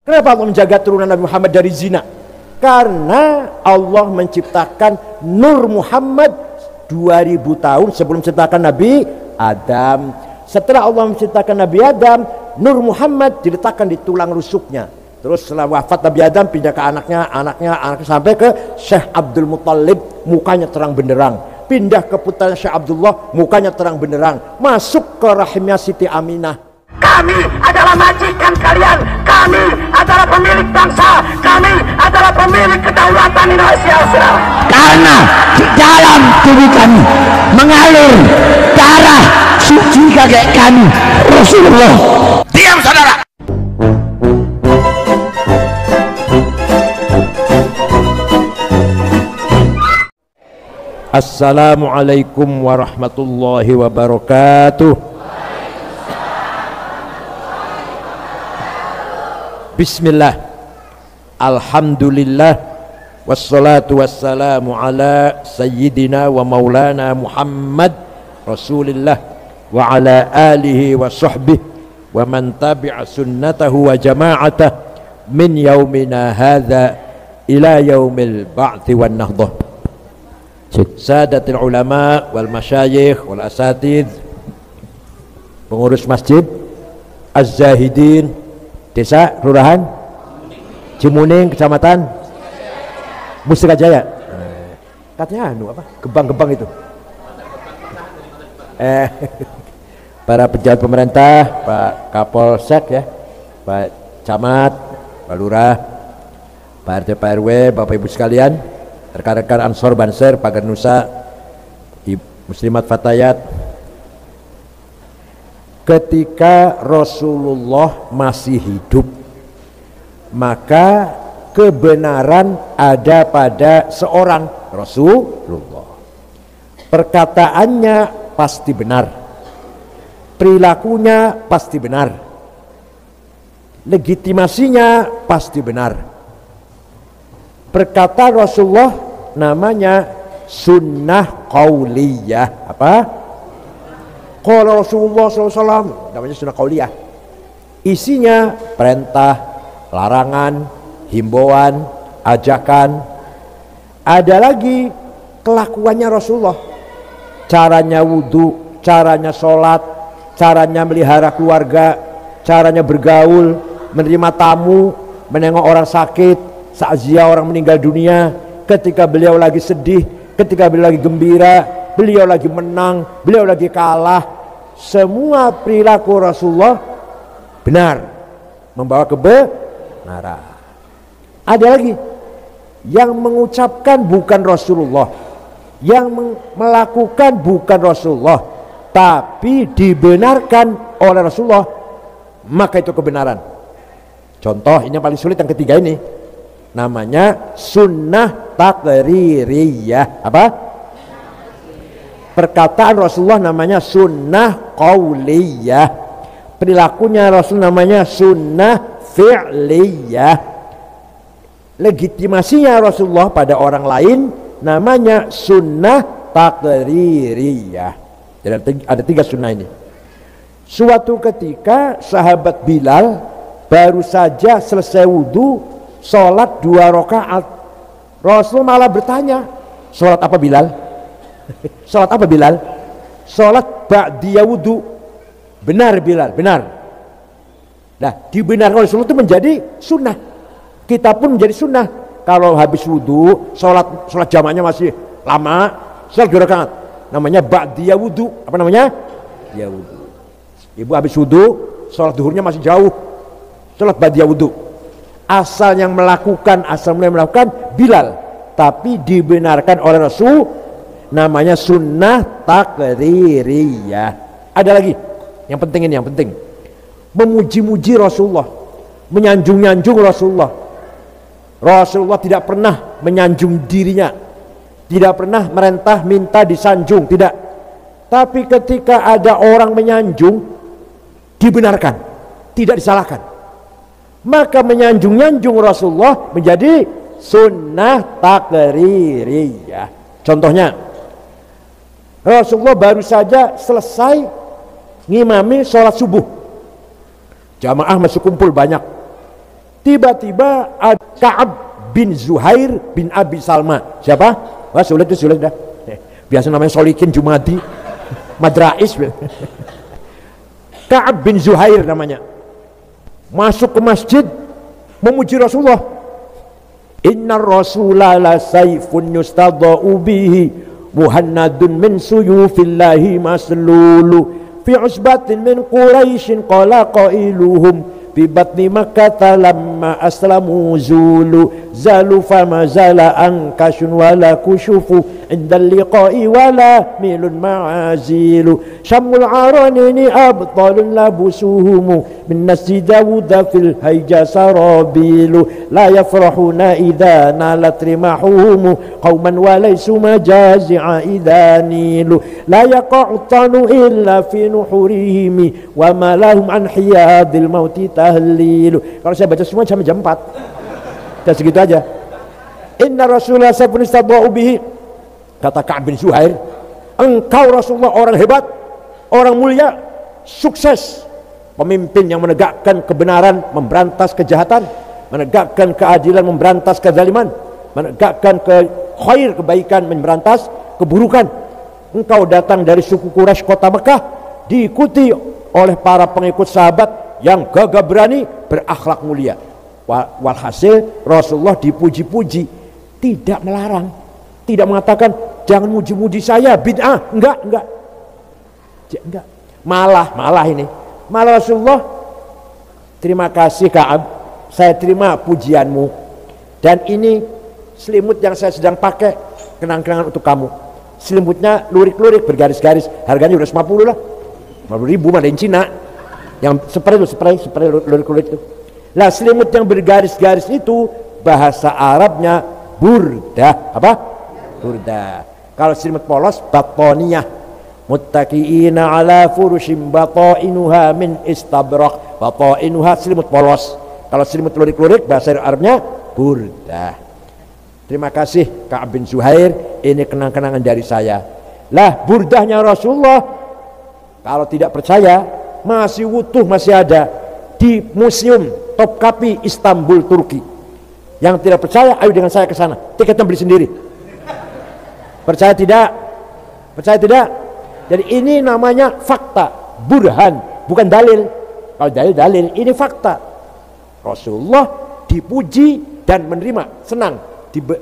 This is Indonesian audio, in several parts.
Kenapa Allah menjaga turunan Nabi Muhammad dari zina? Karena Allah menciptakan Nur Muhammad 2000 tahun sebelum menciptakan Nabi Adam. Setelah Allah menciptakan Nabi Adam, Nur Muhammad diletakkan di tulang rusuknya. Terus setelah wafat Nabi Adam pindah ke anaknya sampai ke Syekh Abdul Muttalib, mukanya terang benderang. Pindah ke putranya Syekh Abdullah, mukanya terang benderang. Masuk ke rahimnya Siti Aminah. Kami adalah majikan kalian, kami adalah pemilik bangsa, kami adalah pemilik kedaulatan Indonesia. Karena di dalam tubuh kami mengalir darah suci kakek kami Rasulullah. Diam saudara. Assalamualaikum warahmatullahi wabarakatuh. Bismillah, alhamdulillah, wassalatu wassalamu ala sayyidina wa maulana Muhammad Rasulillah wa ala alihi wa sahbihi wa man tabi'a sunnatahu wa jama'atah min yaumina hadha ila yaumil ba'thi wan nahdah. Sadatul ulama wal masyayikh wal asatidz, pengurus masjid, az-zahidin, desa kelurahan Cimuning, kecamatan Mustika Jaya. Katanya apa? Gebang-gebang itu. Para pejabat pemerintah, Pak Kapolsek ya, Pak Camat, Pak Lurah, Pak RT, Pak RW, Bapak Ibu sekalian, rekan-rekan Ansor Banser, Pagar Nusa, Muslimat Fatayat. Ketika Rasulullah masih hidup, maka kebenaran ada pada seorang Rasulullah. Perkataannya pasti benar, perilakunya pasti benar, legitimasinya pasti benar. Perkataan Rasulullah namanya sunnah qauliyah. Apa? Qala Rasulullah SAW, namanya sunnah qauliyah. Isinya perintah, larangan, himbauan, ajakan. Ada lagi kelakuannya Rasulullah, caranya wudhu, caranya sholat, caranya melihara keluarga, caranya bergaul, menerima tamu, menengok orang sakit, takziah orang meninggal dunia, ketika beliau lagi sedih, ketika beliau lagi gembira, beliau lagi menang, beliau lagi kalah. Semua perilaku Rasulullah benar, membawa kebenaran. Ada lagi yang mengucapkan bukan Rasulullah, yang melakukan bukan Rasulullah, tapi dibenarkan oleh Rasulullah, maka itu kebenaran. Contoh ini yang paling sulit, yang ketiga ini, namanya sunnah taqririyah. Apa? Perkataan Rasulullah namanya sunnah qauliyah, perilakunya Rasul namanya sunnah fi'liyah, legitimasinya Rasulullah pada orang lain namanya sunnah taqririyah. Jadi ada tiga sunnah ini. Suatu ketika sahabat Bilal baru saja selesai wudhu, sholat 2 rakaat. Rasul malah bertanya, sholat apa Bilal? Sholat apa Bilal? Sholat ba'diyah wudhu. Benar Bilal, benar. Nah, dibenarkan Rasulullah itu menjadi sunnah. Kita pun menjadi sunnah. Kalau habis wudhu, sholat jamaknya masih lama, sholat 2 rakaat, namanya ba'diyah wudhu. Apa namanya? Ya wudhu. Ibu habis wudhu, sholat duhurnya masih jauh, sholat ba'diyah wudhu. Asal yang melakukan Bilal, tapi dibenarkan oleh Rasul, namanya sunnah taqririyah. Ada lagi yang penting, ini yang penting, memuji-muji Rasulullah, menyanjung-nyanjung Rasulullah. Rasulullah tidak pernah menyanjung dirinya, tidak pernah merintah minta disanjung, tidak. Tapi ketika ada orang menyanjung, dibenarkan, tidak disalahkan. Maka menyanjung-nyanjung Rasulullah menjadi sunnah taqririyah. Contohnya, Rasulullah baru saja selesai ngimami sholat subuh, jamaah masih kumpul banyak. Tiba-tiba ada Ka'ab bin Zuhair bin Abi Salma. Siapa? Wah, sulit dah. Biasa namanya Solikin Jumadi, Madrais. Ka'ab bin Zuhair namanya. Masuk ke masjid memuji Rasulullah. Inna Rasulullah la sayfun yustadha'u bihi muhannadun min suyufillahi maslulu fi usbatin min Quraisyin qala qailuhum fi batni Makkah lamma aslamu zalu fama zala ankashun wala kushufu indal liqa'i wala milun ma'azilu syamul aranini abtalun labusuhumu min nasi Dawuda fil hayja sarabilu la yafrahuna idha nalat rimahumu qawman walaysu majazi'a idha nilu la yaqa'utanu illa fi nuhurihimi wa ma lahum an hiyadil mauti tahlilu. Kalau saya baca semua sampai jam 4 dan segitu aja. Inna Rasulullah sabun istadha'u bihi, kata Ka'ab bin Zuhair, engkau Rasulullah orang hebat, orang mulia, sukses, pemimpin yang menegakkan kebenaran, memberantas kejahatan, menegakkan keadilan, memberantas kezaliman, menegakkan khair, kebaikan, memberantas keburukan. Engkau datang dari suku Quraisy kota Mekah, diikuti oleh para pengikut sahabat yang gagah berani, berakhlak mulia. Walhasil Rasulullah dipuji-puji, tidak melarang, tidak mengatakan jangan muji-muji saya, bid'ah, enggak. Malah Rasulullah, terima kasih Ka'ab, saya terima pujianmu, dan ini selimut yang saya sedang pakai, kenang-kenangan untuk kamu. Selimutnya lurik-lurik bergaris-garis, harganya udah 50 lah, 50.000, ada yang Cina, yang spray lurik-lurik itu. Nah, selimut yang bergaris-garis itu bahasa Arabnya burdah. Apa? Burdah. Kalau selimut polos batoniyah. Muttaqiina ala furushim batainuha min istabrak. Batainuha selimut polos. Kalau selimut lurik-lurik bahasa Arabnya burdah. Terima kasih Ka'ab bin Zuhair, ini kenang-kenangan dari saya. Lah, burdahnya Rasulullah kalau tidak percaya masih utuh, masih ada di museum Topkapi Istanbul, Turki. Yang tidak percaya, ayo dengan saya ke sana. Tiketnya beli sendiri. Percaya tidak? Percaya tidak? Jadi ini namanya fakta, burhan, bukan dalil. Kalau dalil, ini fakta. Rasulullah dipuji dan menerima, senang,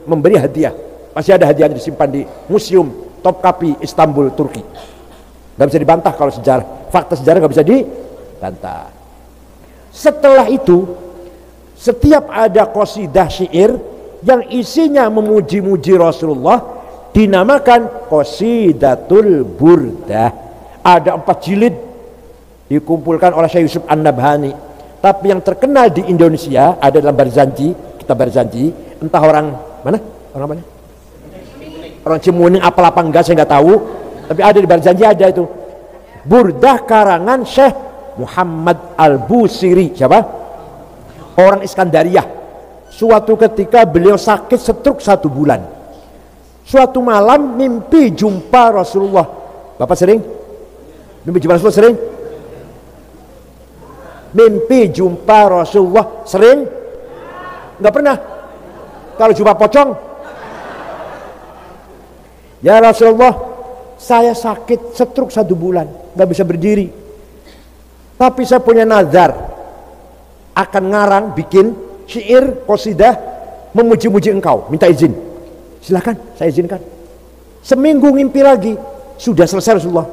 memberi hadiah. Masih ada hadiahnya disimpan di museum Topkapi Istanbul, Turki. Gak bisa dibantah kalau sejarah. Fakta sejarah gak bisa dibantah. Setelah itu, setiap ada qasidah syair yang isinya memuji-muji Rasulullah dinamakan Qasidatul Burdah. Ada 4 jilid dikumpulkan oleh Syekh Yusuf An-Nabhani. Tapi yang terkenal di Indonesia ada dalam Barzanji, kitab Barzanji. Entah orang mana? Orang mana? Orang Cimuning apa enggak saya nggak tahu. Tapi ada di Barzanji, ada itu. Burdah karangan Syekh Muhammad Al-Busiri. Siapa? Orang Iskandariyah. Suatu ketika beliau sakit stroke 1 bulan. Suatu malam mimpi jumpa Rasulullah. Bapak sering? Mimpi jumpa Rasulullah sering? Mimpi jumpa Rasulullah sering? Enggak pernah. Kalau jumpa pocong? Ya Rasulullah, saya sakit stroke 1 bulan, nggak bisa berdiri. Tapi saya punya nazar akan ngarang, bikin syair, qasidah memuji-muji engkau, minta izin. Silakan, saya izinkan. Seminggu ngimpi lagi, sudah selesai Rasulullah.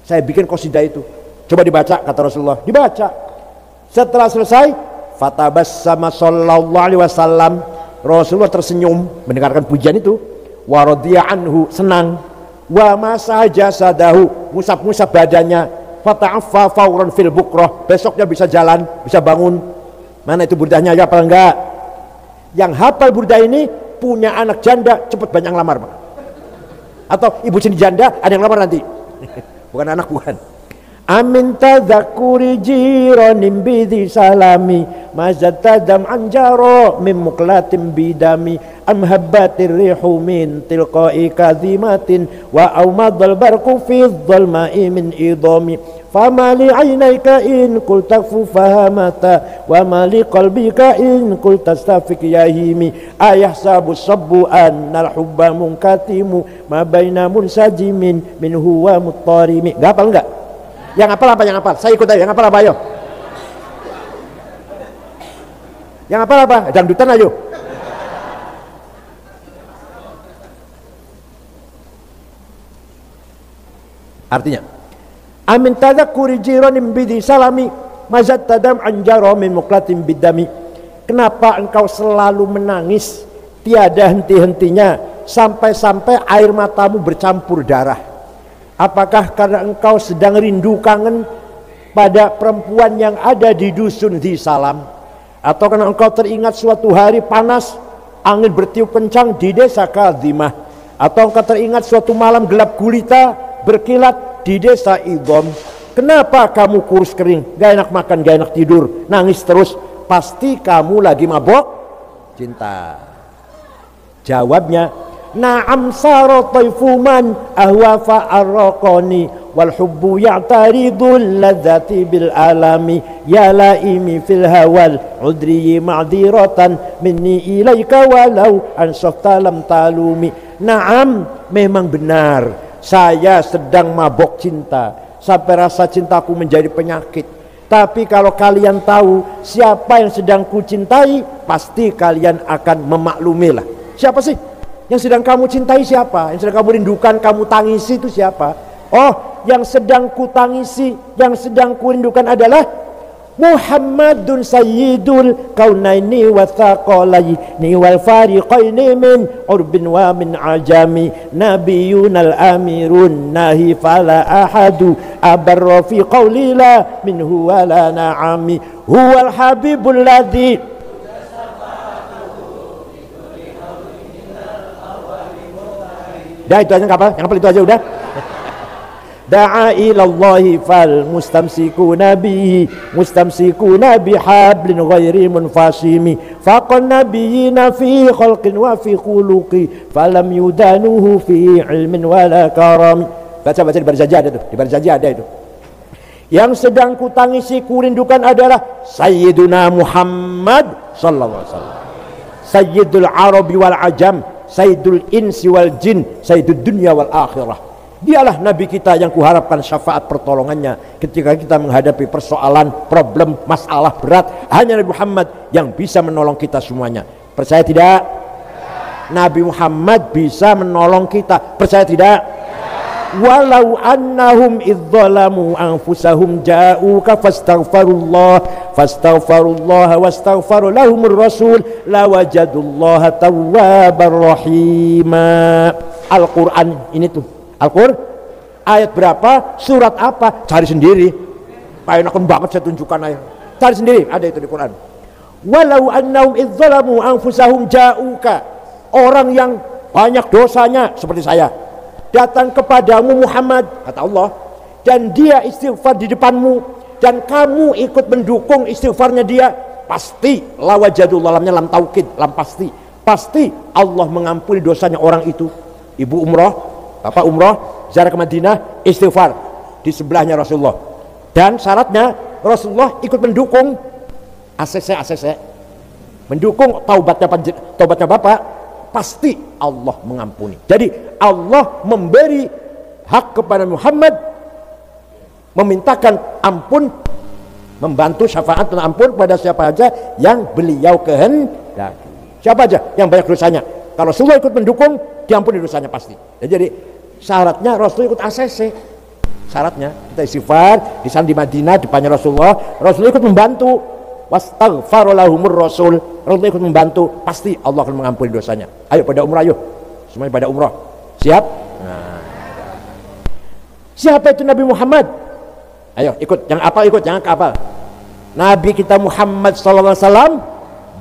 Saya bikin qasidah itu. Coba dibaca, kata Rasulullah. Dibaca. Setelah selesai, fatabassama sallallahu alaihi wasallam. Rasulullah tersenyum mendengarkan pujian itu. Wa radiya anhu, senang. Wa masaha jasadahu, musab-musab badannya. Fata'affa fauran fil bukrah, besoknya bisa jalan, bisa bangun. Mana itu burdahnya, ya apa enggak? Yang hafal burdah ini punya anak janda, cepat banyak lamar, Pak. Atau ibu sini janda, ada yang lamar nanti. Bukan anak, bukan. Amin tadzakuri jiranim bidhi salami mazatta dam'an jaro min muqlatin bidami am habbatir rihu min tilqa'i kadhimatin wa awmadal barqu fi dhalma'i min idami fama li 'ainayka in qul takfu fahamata wa ma li qalbika in qul tastafik yahimi ayahsabu sabbu annal hubba munkatimu ma baina munsajimin min huwa muttarimi. Hafal enggak? Yang hafal apa? Yang hafal? Saya ikut aja. Yang hafal apa? Ayo. Yang hafal apa? Dangdutan ayo. Artinya, amin tadzakkuri jiranin bidi salami mazat tadam anjaro min muqlatin bidami. Kenapa engkau selalu menangis tiada henti-hentinya sampai-sampai air matamu bercampur darah? Apakah karena engkau sedang rindu kangen pada perempuan yang ada di dusun di Salam? Atau karena engkau teringat suatu hari panas, angin bertiup kencang di desa Kadhimah? Atau engkau teringat suatu malam gelap gulita berkilat di desa Idham? Kenapa kamu kurus kering, gak enak makan, gak enak tidur, nangis terus? Pasti kamu lagi mabok cinta. Jawabnya, na'am sara taifuman ahwa fa'arraqani wal hubbu ya'taridul ladzati bil alami ya laimi fil hawal udri ma'diratan minni ilaika walau ansafta lam talumi. Na'am, memang benar saya sedang mabok cinta sampai rasa cintaku menjadi penyakit. Tapi kalau kalian tahu siapa yang sedang kucintai, pasti kalian akan memaklumilah. Siapa sih yang sedang kamu cintai? Siapa yang sedang kamu rindukan, kamu tangisi itu siapa? Oh, yang sedang ku tangisi, yang sedang ku rindukan adalah Muhammadun sayyidul kaunaini wa thaqalaini wal fariqaini min urbin wa min ajami nabiyunal amirun nahi fala ahadu abarra fi qawli la minhu wa la na'ami huwal habibul ladzi. Dah itu aja kapal, yang kapal itu aja udah. Da'a ilallahi fal mustamsikuna bihi mustamsikuna bihablin ghairi munfasimi faqan nabiyina fi khalqin wa fi khuluqi falam yudanuhu fi ilmin wala karam. Baca di baris saja ada tuh, di baris saja ada itu. Yang sedang kutangisi kurindukan adalah Sayyiduna Muhammad sallallahu alaihi wasallam, Sayyidul Arabi wal Ajam, Sayyidul Insi wal Jin, Sayyidud Dunya wal Akhirah. Dialah Nabi kita yang kuharapkan syafaat pertolongannya ketika kita menghadapi persoalan, problem, masalah berat. Hanya Nabi Muhammad yang bisa menolong kita semuanya. Percaya tidak? Nabi Muhammad bisa menolong kita. Percaya tidak? Walau annahum idzalamu anfusahum ja'uka fastaghfirullah wastaghfaru lahumur rasul lawajadullaha tawwabar rahima. Al-Quran ini tuh, Al-Quran ayat berapa, surat apa, cari sendiri. Enakan banget saya tunjukkan ayat, cari sendiri, ada itu di Quran. Walau annahum idzalamu anfusahum ja'uka, orang yang banyak dosanya seperti saya datang kepadamu Muhammad, kata Allah, dan dia istighfar di depanmu dan kamu ikut mendukung istighfarnya dia, pasti lawajadullah, lamnya lam taukid, lam pasti Allah mengampuni dosanya orang itu. Ibu umrah, bapak umrah, ziarah ke Madinah, istighfar di sebelahnya Rasulullah, dan syaratnya Rasulullah ikut mendukung ACC mendukung taubatnya bapak, pasti Allah mengampuni. Jadi Allah memberi hak kepada Muhammad memintakan ampun, membantu syafaat dan ampun kepada siapa saja yang beliau kehendaki. Siapa aja yang banyak dosanya, kalau Rasulullah ikut mendukung, diampuni dosanya pasti. Jadi syaratnya Rasul ikut ACC, syaratnya kita istighfar di sana di Madinah depannya Rasulullah ikut membantu, wastaghfaru lahumur rasul, Rasulullah ikut membantu, pasti Allah akan mengampuni dosanya. Ayo pada umrah, ayo semuanya pada umrah, siap? Nah, siapa itu Nabi Muhammad? Ayo ikut, jangan apal, ikut jangan kapal. Nabi kita Muhammad sallallahu alaihi wasallam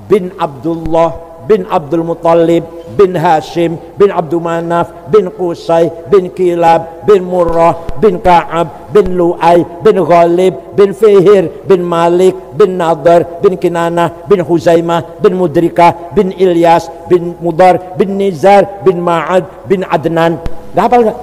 bin Abdullah bin Abdul Muttalib bin Hashim bin Abdul Manaf bin Qusay bin Kilab bin Murrah bin Ka'ab bin Lu'ay bin Ghalib bin Fihir bin Malik bin Nadar bin Kinanah bin Huzaimah bin Mudrikah bin Ilyas bin Mudar bin Nizar bin Ma'ad bin Adnan. Gak hafal gak?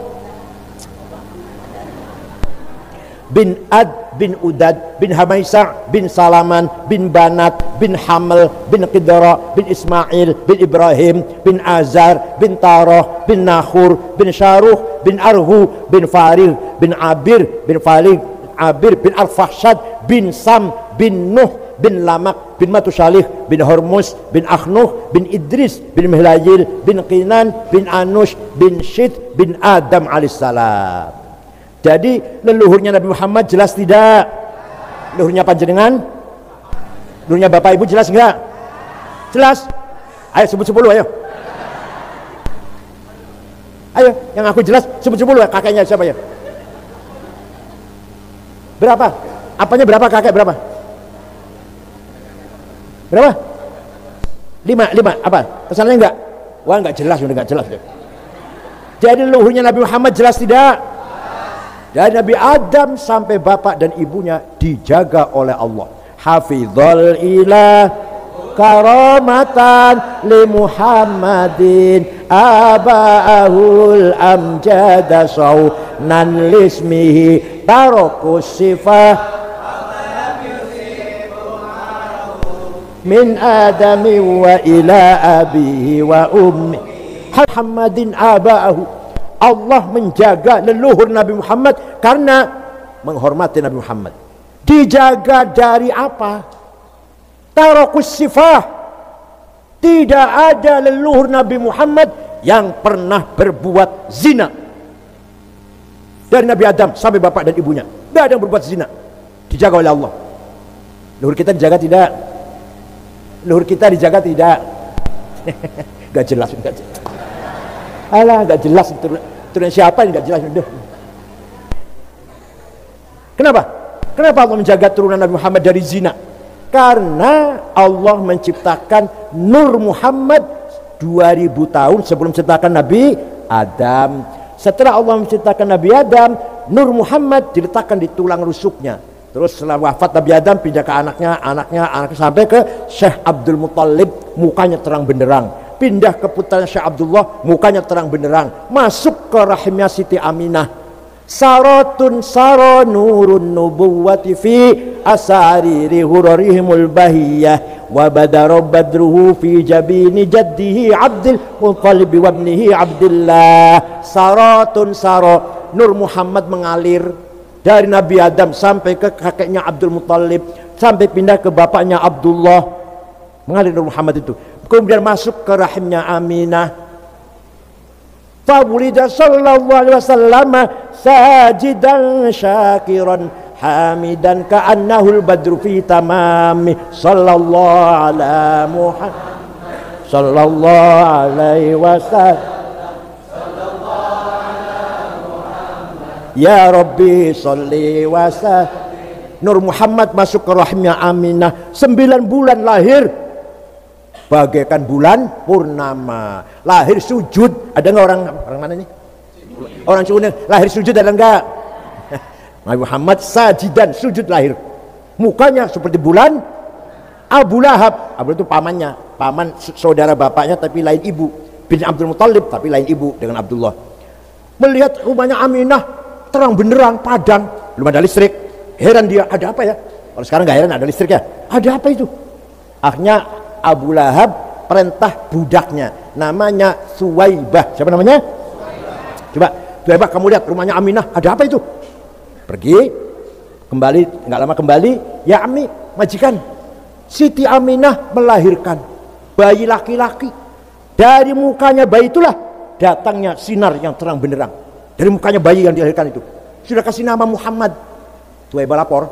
Bin Ad bin Udad bin Hamaisa bin Salaman bin Banat bin Hamal bin Qidra bin Ismail bin Ibrahim bin Azar bin Tarah bin Nakhur bin Syaruh bin Arhu bin Farid bin Abir bin Farid Abir bin Al-Fahshad bin Sam bin Nuh bin Lamak bin Matusalih bin Hormuz bin Akhnuh bin Idris bin Mihlayil bin Qinan bin Anush bin Syid bin Adam alaihissalam. Jadi leluhurnya Nabi Muhammad jelas tidak? Leluhurnya panjenengan? Leluhurnya bapak ibu jelas enggak? Jelas? Ayo sebut 10 ayo. Ayo, yang aku jelas sebut 10 ya. Kakeknya siapa ya? Berapa? Apanya berapa, kakek berapa? Berapa? 5 apa? Pesanannya enggak? Wah enggak jelas, udah enggak jelas. Jadi leluhurnya Nabi Muhammad jelas tidak? Dari Nabi Adam sampai bapak dan ibunya dijaga oleh Allah. Hafizul ilah karamatan li Muhammadin aba'ahul amjada sawnan lismihi tarokus sifah min adami wa ila abihi wa ummi Muhammadin aba'ahu. Allah menjaga leluhur Nabi Muhammad karena menghormati Nabi Muhammad. Dijaga dari apa? Tarokus sifah. Tidak ada leluhur Nabi Muhammad yang pernah berbuat zina. Dari Nabi Adam sampai bapak dan ibunya, tidak ada yang berbuat zina. Dijaga oleh Allah. Leluhur kita dijaga tidak? Leluhur kita dijaga tidak? Gak jelas, gak jelas. Alah, gak jelas turun siapa yang gak jelas. Kenapa? Kenapa Allah menjaga turunan Nabi Muhammad dari zina? Karena Allah menciptakan Nur Muhammad 2000 tahun sebelum menciptakan Nabi Adam. Setelah Allah menciptakan Nabi Adam, Nur Muhammad diletakkan di tulang rusuknya. Terus setelah wafat Nabi Adam pindah ke anaknya sampai ke Syekh Abdul Muttalib, mukanya terang benderang. Pindah ke putranya Syekh Abdullah, mukanya terang benderang. Masuk ke rahimnya Siti Aminah. Saratun sara nurun nubuwati fi asariri hurarihimul bahiyah wa badara badruhu fi jabini jaddihi Abdul Muttalib wa ibnihi Abdullah. Saratun sara, Nur Muhammad mengalir dari Nabi Adam sampai ke kakeknya Abdul Muttalib, sampai pindah ke bapaknya Abdullah. Mengalir Nur Muhammad itu. Kemudian masuk ke rahimnya Aminah. Fawulida sallallahu alaihi wasallam sajidan syakiran hamidan ka'annahul badru fi tamami sallallahu ala Muhammad sallallahu alaihi wasallam ya Rabbi salli wasallim. Nur Muhammad masuk ke rahimnya Aminah, 9 bulan lahir bagaikan bulan purnama. Lahir sujud. Ada nggak orang mana nih? Orang Sunda lahir sujud ada nggak? Nabi Muhammad sajidan, sujud lahir. Mukanya seperti bulan. Abu Lahab itu pamannya, paman saudara bapaknya tapi lain ibu. Bin Abdul Muttalib tapi lain ibu dengan Abdullah. Melihat rumahnya Aminah terang benderang, padang, belum ada listrik. Heran dia, ada apa ya? Kalau sekarang nggak heran, ada listrik ya. Ada apa itu? Akhirnya Abu Lahab perintah budaknya namanya Suwaibah. Siapa namanya? Coba Suwaibah, kamu lihat rumahnya Aminah, ada apa itu? Pergi, kembali, nggak lama kembali, ya Ami, majikan, Siti Aminah melahirkan bayi laki-laki. Dari mukanya bayi itulah datangnya sinar yang terang benderang. Dari mukanya bayi yang dilahirkan itu sudah kasih nama Muhammad. Suwaibah lapor,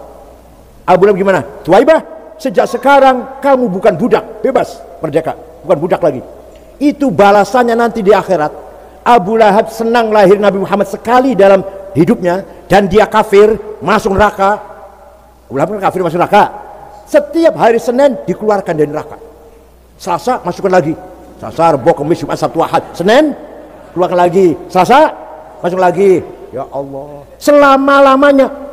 Abu Lahab gimana? Suwaibah, sejak sekarang kamu bukan budak, bebas, merdeka, bukan budak lagi. Itu balasannya nanti di akhirat. Abu Lahab senang lahir Nabi Muhammad sekali dalam hidupnya dan dia kafir, masuk neraka. Abu Lahab kan kafir, masuk neraka. Setiap hari Senin dikeluarkan dari neraka. Selasa masukkan lagi, Selasa, Rabu, Kamis, Jumat, Sabtu, Ahad, Senin keluar lagi, Selasa masuk lagi. Ya Allah, selama-lamanya.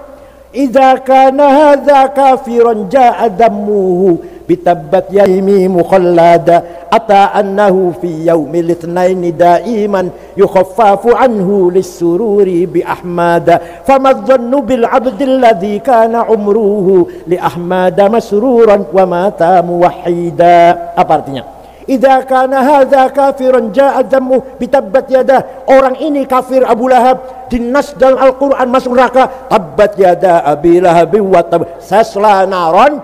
Idza kana hadza kafiran ja'a dammuhu bitabbat yamimi mukhallada ata annahu fi yaumil itsnain daiman yukhaffafu anhu lis-sururi bi ahmada fama dhannu bil 'abdil ladzi kana umruhu li ahmada masruran wa mata muwahhida. Apa artinya? Idza kana hadza kafiran ja'a dammu bitabbat yadah. Orang ini kafir, Abu Lahab, dinas dalam Al-Qur'an masuk neraka. Tabbat yada Abi Lahab wa tab, sasla naron,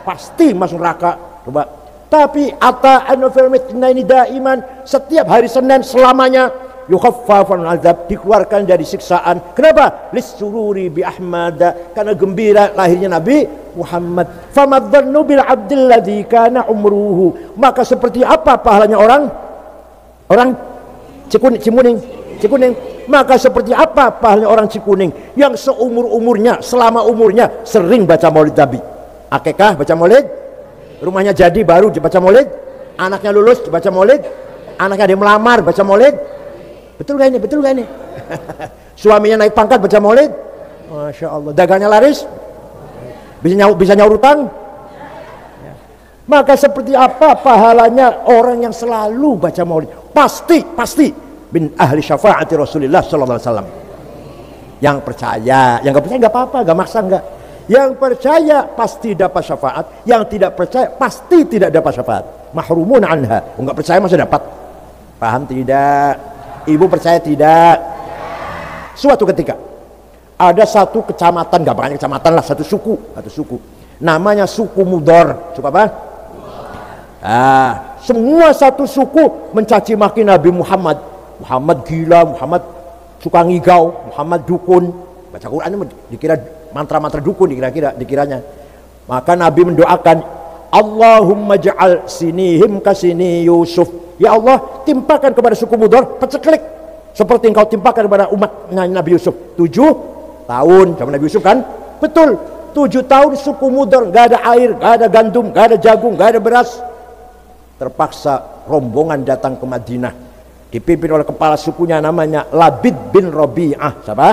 pasti masuk neraka. Coba. Tapi ata anfil mitnaini daiman, setiap hari Senin selamanya yukhaffafun azab, dikeluarkan dari siksaan. Kenapa? Lis-sururi bi ahmada, karena gembira lahirnya Nabi Muhammad. Famadhannu bil abdil ladzi kana umruhu, maka seperti apa pahalanya orang Cikuning, maka seperti apa pahalanya orang Cikuning yang seumur-umurnya, selama umurnya sering baca maulid Nabi. Akikah baca maulid, rumahnya jadi baru baca maulid, anaknya lulus baca maulid, anaknya dia melamar baca maulid. Betul gak ini? Suaminya naik pangkat baca maulid. Masya Allah. Dagangnya laris, bisa nyaur utang. Maka seperti apa pahalanya orang yang selalu baca maulid? Pasti bin ahli syafaati Rasulullah sallallahu alaihi wasallam. Yang percaya, yang gak percaya gak apa-apa, gak maksa, enggak. Yang percaya pasti dapat syafaat, yang tidak percaya pasti tidak dapat syafaat. Mahrumun anha. Enggak percaya masa dapat. Paham tidak? Ibu percaya tidak? Suatu ketika ada satu kecamatan, gak banyak kecamatan lah, satu suku, namanya suku Mudor. Suku apa? Semua satu suku mencaci maki Nabi Muhammad. Muhammad gila, Muhammad suka ngigau, Muhammad dukun. Baca Quran dikira mantra-mantra dukun, dikiranya. Maka Nabi mendoakan, Allahumma ja'al sinihim kasini Yusuf. Ya Allah, timpakan kepada suku Mudor peceklik seperti engkau timpakan kepada umatnya Nabi Yusuf. 7 tahun zaman Nabi Yusuf kan? Betul, 7 tahun suku Mudor, gak ada air, gak ada gandum, gak ada jagung, gak ada beras. Terpaksa rombongan datang ke Madinah, dipimpin oleh kepala sukunya namanya Labid bin Rabi'ah. Siapa?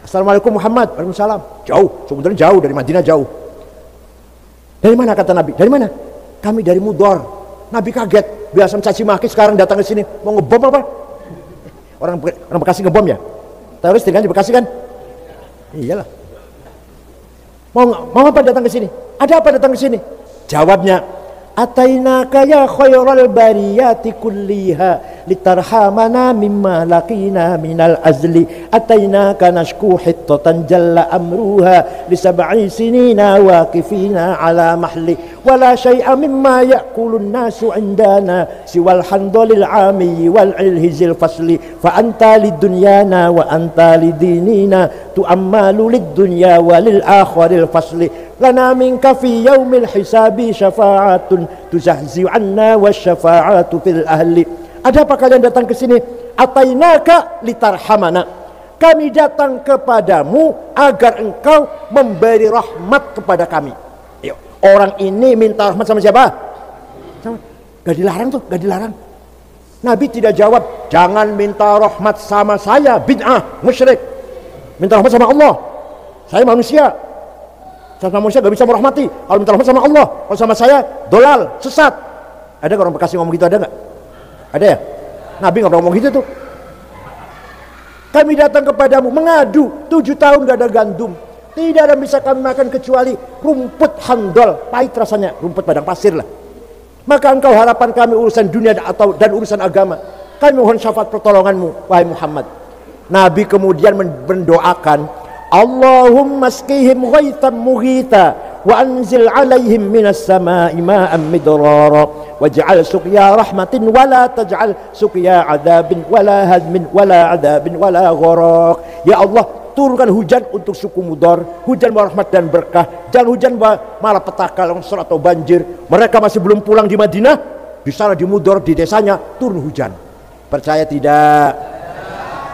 Assalamualaikum Muhammad. Waalaikumsalam. Jauh, sebenarnya jauh dari Madinah, jauh. Dari mana kata Nabi? Dari mana? Kami dari Mudor. Nabi kaget, biasa mencaci maki, sekarang datang ke sini mau ngebom apa? Orang Bekasi ngebom ya? Teroris tinggal di Bekasi kan? Iyalah. Mau apa datang ke sini? Ada apa datang ke sini? Jawabnya, atainaka ya khairal bariyati kulliha litarhamana mimma laqina minal azli atainaka nashku hittatan jalla amruha li sab'i sinina waqifina ala mahli wala shay'a mimma ya'kulun nasu indana siwal handalil ami wal ilhizil fasli fa anta lidunyana wa anta lidinina tu'ammalu lidunya walil akhiril fasli lana minka fi yaumil hisabi syafa'atun tuzahzi anna wasyafa'atu fil ahli. Ada apa kalian datang ke sini? Atainaka litarhamana. Kami datang kepadamu agar engkau memberi rahmat kepada kami. Yuk, orang ini minta rahmat sama siapa? Gak dilarang tuh, gak dilarang. Nabi tidak jawab, jangan minta rahmat sama saya, bid'ah, musyrik. Minta rahmat sama Allah. Saya manusia. Sama manusia gak bisa merahmati. Kalau minta rahmat sama Allah, kalau sama saya dolal, sesat. Ada orang Bekasi ngomong gitu, ada gak? Ada ya? Nabi gak pernah ngomong gitu tuh. Kami datang kepadamu mengadu, 7 tahun gak ada gandum, tidak ada yang bisa kami makan kecuali rumput handol, pahit rasanya, rumput padang pasir lah. Maka engkau harapan kami urusan dunia dan urusan agama. Kami mohon syafaat pertolonganmu, wahai Muhammad. Nabi kemudian mendoakan, Allahumma skihim ghaitan mughita wa anzil alaihim minas sama'i ma'an midrara waj'al suqya rahmatin wala taj'al suqya adabin wala hadmin wala adabin wala gharaq. Ya Allah, turunkan hujan untuk suku Mudor, hujan rahmat dan berkah, jangan hujan malapetaka, longsor atau banjir. Mereka masih belum pulang di Madinah, di sana di Mudor, di desanya turun hujan. Percaya tidak?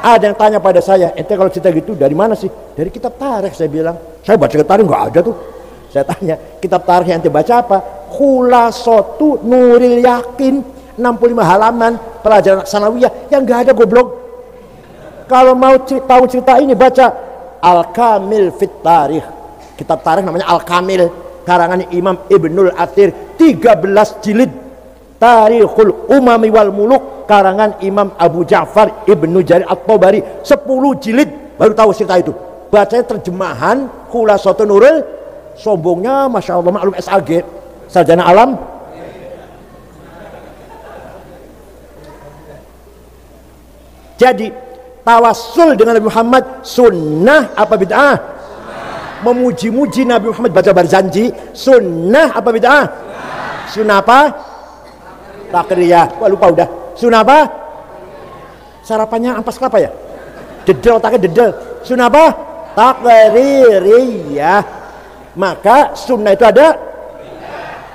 Ada yang tanya pada saya, ente kalau cerita gitu dari mana sih? Dari kitab tarikh. Saya bilang, saya baca kitab tarikh nggak ada tuh. Saya tanya, kitab tarikh yang ente baca apa? Khulasatu Nuril Yakin, 65 halaman pelajaran sanawiyah yang nggak ada goblok. Kalau mau tahu cerita ini baca Al-Kamil Fit Tarikh, kitab tarikh namanya Al-Kamil, karangan Imam Ibnul Athir, 13 jilid. Tarikhul Umami wal Muluk, karangan Imam Abu Ja'far Ibnu Jarir At-Tabari, 10 jilid, baru tahu cerita itu. Bacanya terjemahan Khulasatun Nurul, sombongnya Masya Allah maklum SAG, sarjana alam. Jadi tawassul dengan Nabi Muhammad sunnah apa bid'ah? Memuji-muji Nabi Muhammad baca barzanji sunnah apa bid'ah? Sunnah apa? Takriyah. Wah, lupa udah. Sunnah apa? Sarapannya ampas kelapa ya? Dedel, otaknya dedel. Sunnah apa? Takririyah. Maka sunnah itu ada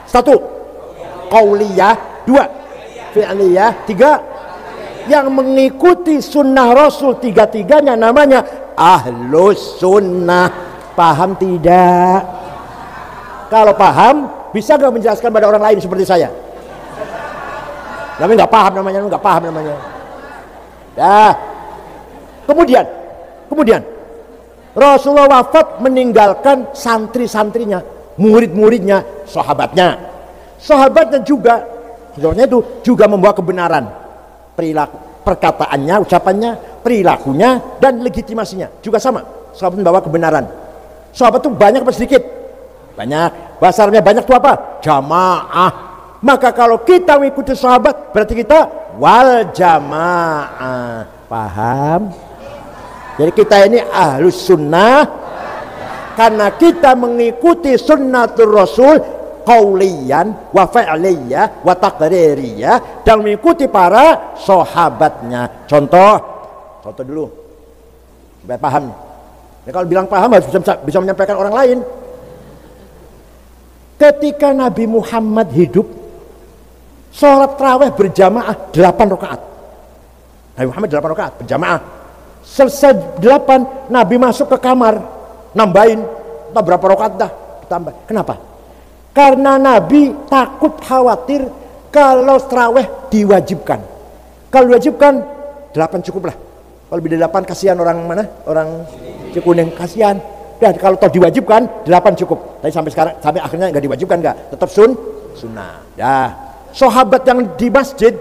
1 qauliyah, 2 fi'liyah, 3 yang mengikuti sunnah Rasul. 3-tiganya namanya ahlus sunnah. Paham tidak? Kalau paham bisa gak menjelaskan pada orang lain seperti saya? Namanya nggak paham namanya. Ya. Kemudian Rasulullah wafat meninggalkan santri-santrinya, murid-muridnya, sahabatnya. Sahabatnya juga, sebenarnya itu juga membawa kebenaran, perilaku, perkataannya, ucapannya, perilakunya, dan legitimasinya juga sama. Sahabat membawa kebenaran. Sahabat itu banyak apa sedikit? Banyak. Bahasa Arabnya banyak itu apa? Jamaah. Maka kalau kita mengikuti sahabat berarti kita wal jamaah. Paham? Jadi kita ini ahlus sunnah karena kita mengikuti sunnatul Rasul qauliyan wa fa'liyah wa taqririyah, dan mengikuti para sahabatnya. Contoh dulu supaya paham. Ya, kalau bilang paham harus bisa menyampaikan orang lain. Ketika Nabi Muhammad hidup, sholat tarawih berjamaah 8 rakaat. Nabi Muhammad 8 rakaat berjamaah. Selesai 8, Nabi masuk ke kamar, nambahin entah berapa rakaat dah ditambah. Kenapa? Karena Nabi takut khawatir kalau tarawih diwajibkan. Kalau diwajibkan 8 cukup lah. Kalau lebih dari 8 kasihan orang mana? Orang Cikuning, kasihan. Ya, kalau toh diwajibkan 8 cukup. Tapi sampai akhirnya nggak diwajibkan, nggak, tetap sunnah. Ya, sahabat yang di masjid,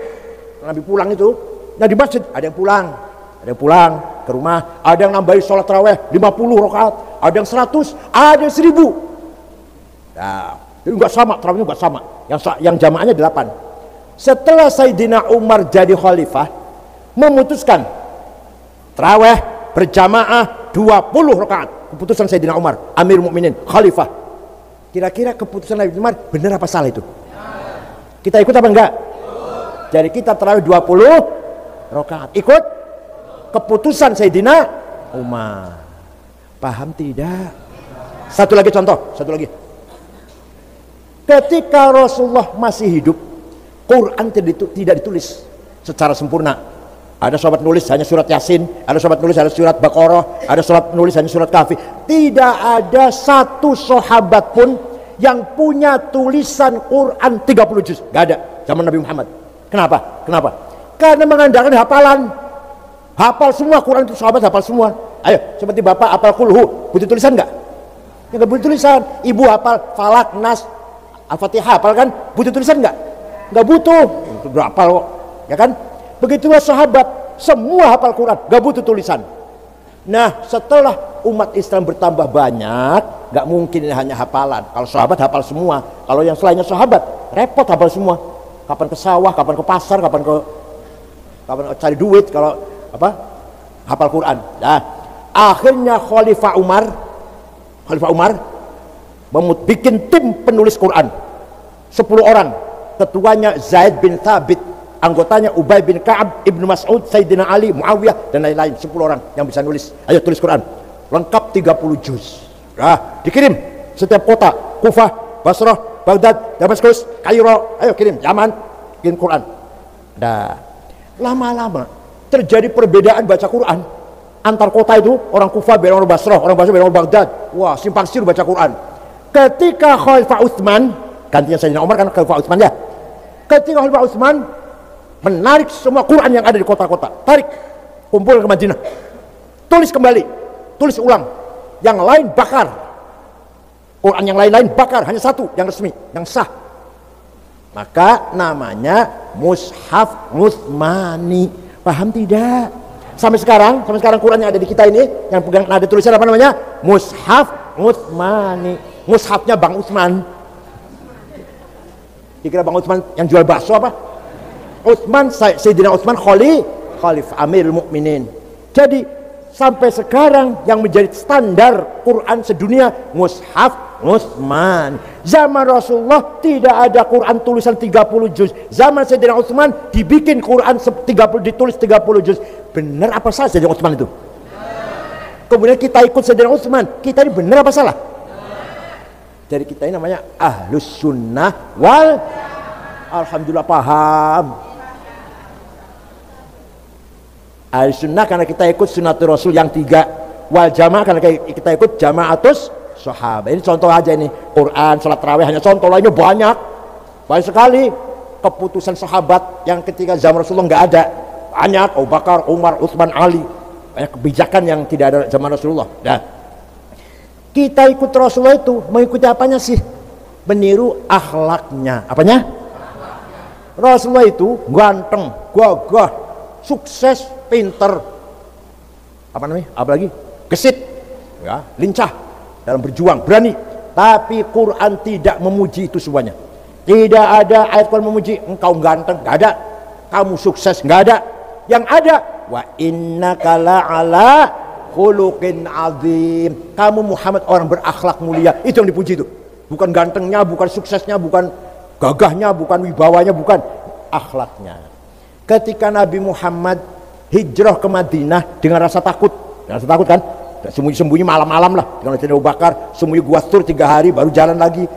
Nabi pulang itu, nah di masjid ada yang pulang ke rumah, ada yang nambahin sholat tarawih 50 rakaat, ada yang 100, ada yang 1000. Ya, itu nggak sama, tarawihnya nggak sama. Yang jamaahnya 8. Setelah Sayyidina Umar jadi khalifah, memutuskan tarawih berjamaah 20 rakaat. Keputusan Sayyidina Umar, Amir Mukminin, khalifah. Kira-kira keputusan Nabi Umar benar apa salah itu? Kita ikut apa enggak? Jadi kita tarawih 20 rakaat. Ikut keputusan Sayyidina Umar. Paham tidak? Satu lagi contoh. Ketika Rasulullah masih hidup, Quran tidak ditulis secara sempurna. Ada sahabat nulis hanya surat Yasin, ada sahabat nulis hanya surat Baqarah, ada sahabat nulis hanya surat Kahfi. Tidak ada satu sahabat pun yang punya tulisan Quran 30 juz. Gak ada zaman Nabi Muhammad. Kenapa? Karena mengandalkan hafalan. Hafal semua Quran itu, sahabat hafal semua. Ayo, seperti bapak hafal kulhu, butuh tulisan nggak? Ya nggak butuh tulisan. Ibu hafal Falak, Nas, Al-Fatihah, hafal kan? Butuh tulisan nggak? Nggak butuh. Itu hafal kok, ya kan? Begitulah sahabat, semua hafal Quran, nggak butuh tulisan. Nah, setelah umat Islam bertambah banyak, nggak mungkin ini hanya hafalan. Kalau sahabat hafal semua, kalau yang selainnya sahabat repot hafal semua. Kapan ke sawah, kapan ke pasar, kapan cari duit, kalau apa? Hafal Quran. Nah, akhirnya Khalifah Umar bikin tim penulis Quran 10 orang. Ketuanya Zaid bin Thabit, anggotanya Ubay bin Ka'ab, Ibnu Mas'ud, Sayyidina Ali, Muawiyah, dan lain-lain. 10 orang yang bisa nulis. Ayo tulis Quran lengkap 30 juz. Nah, dikirim setiap kota, Kufah, Basrah, Baghdad, Damaskus, Kairo. Ayo kirim, Yaman, kirim Quran. Nah, lama-lama terjadi perbedaan baca Quran antar kota itu. Orang Kufah beda orang Basrah, orang Basrah beda orang Baghdad. Wah, simpang siur baca Quran. Ketika Khalifah Utsman gantinya Sayyidina Umar kan Khalifah Utsman ya. Ketika Khalifah Utsman menarik semua Quran yang ada di kota-kota, tarik, kumpul ke Madinah, tulis kembali, tulis ulang, yang lain bakar, Quran yang lain-lain bakar, hanya satu yang resmi, yang sah. Maka namanya Mushaf Utsmani. Paham tidak? Sampai sekarang Quran yang ada di kita ini, yang pegang ada tulisan apa namanya? Mushaf Utsmani. Mushafnya Bang Utsman. Dikira Bang Utsman yang jual bakso apa? Utsman, Sayyidina Utsman Khalifah Amirul Mukminin. Jadi sampai sekarang yang menjadi standar Quran sedunia Mushaf Utsman. Zaman Rasulullah tidak ada Quran tulisan 30 juz. Zaman Sayyidina Utsman dibikin Quran 30, ditulis 30 juz. Benar apa salah Sayyidina Utsman itu? Kemudian kita ikut Sayyidina Utsman, kita ini benar apa salah? Jadi kita ini namanya Ahlus Sunnah wal Alhamdulillah paham. Ahlus Sunnah karena kita ikut sunnatul Rasul yang 3, wal Jamaah karena kita ikut Jamaatus Sahabat. Ini contoh aja ini, Quran, sholat tarawih hanya contoh, lainnya banyak sekali. Keputusan sahabat yang ketika zaman Rasulullah nggak ada, banyak. Abu Bakar, Umar, Utsman, Ali, banyak kebijakan yang tidak ada zaman Rasulullah. Nah, kita ikut Rasulullah itu mengikuti apanya sih? Meniru akhlaknya. Apanya? Rasulullah itu ganteng, gagah, sukses, pinter, apa namanya? Apalagi gesit, ya, lincah dalam berjuang, berani. Tapi Quran tidak memuji itu semuanya. Tidak ada ayat Quran memuji engkau ganteng, nggak ada. Kamu sukses, nggak ada. Yang ada wa innaka la'ala khuluqin azim. Kamu Muhammad orang berakhlak mulia. Itu yang dipuji itu. Bukan gantengnya, bukan suksesnya, bukan gagahnya, bukan wibawanya, bukan akhlaknya. Ketika Nabi Muhammad hijrah ke Madinah dengan rasa takut kan? Sembunyi-sembunyi malam-malam lah dengan Sayyidina Abu Bakar, sembunyi gua Tur 3 hari baru jalan lagi.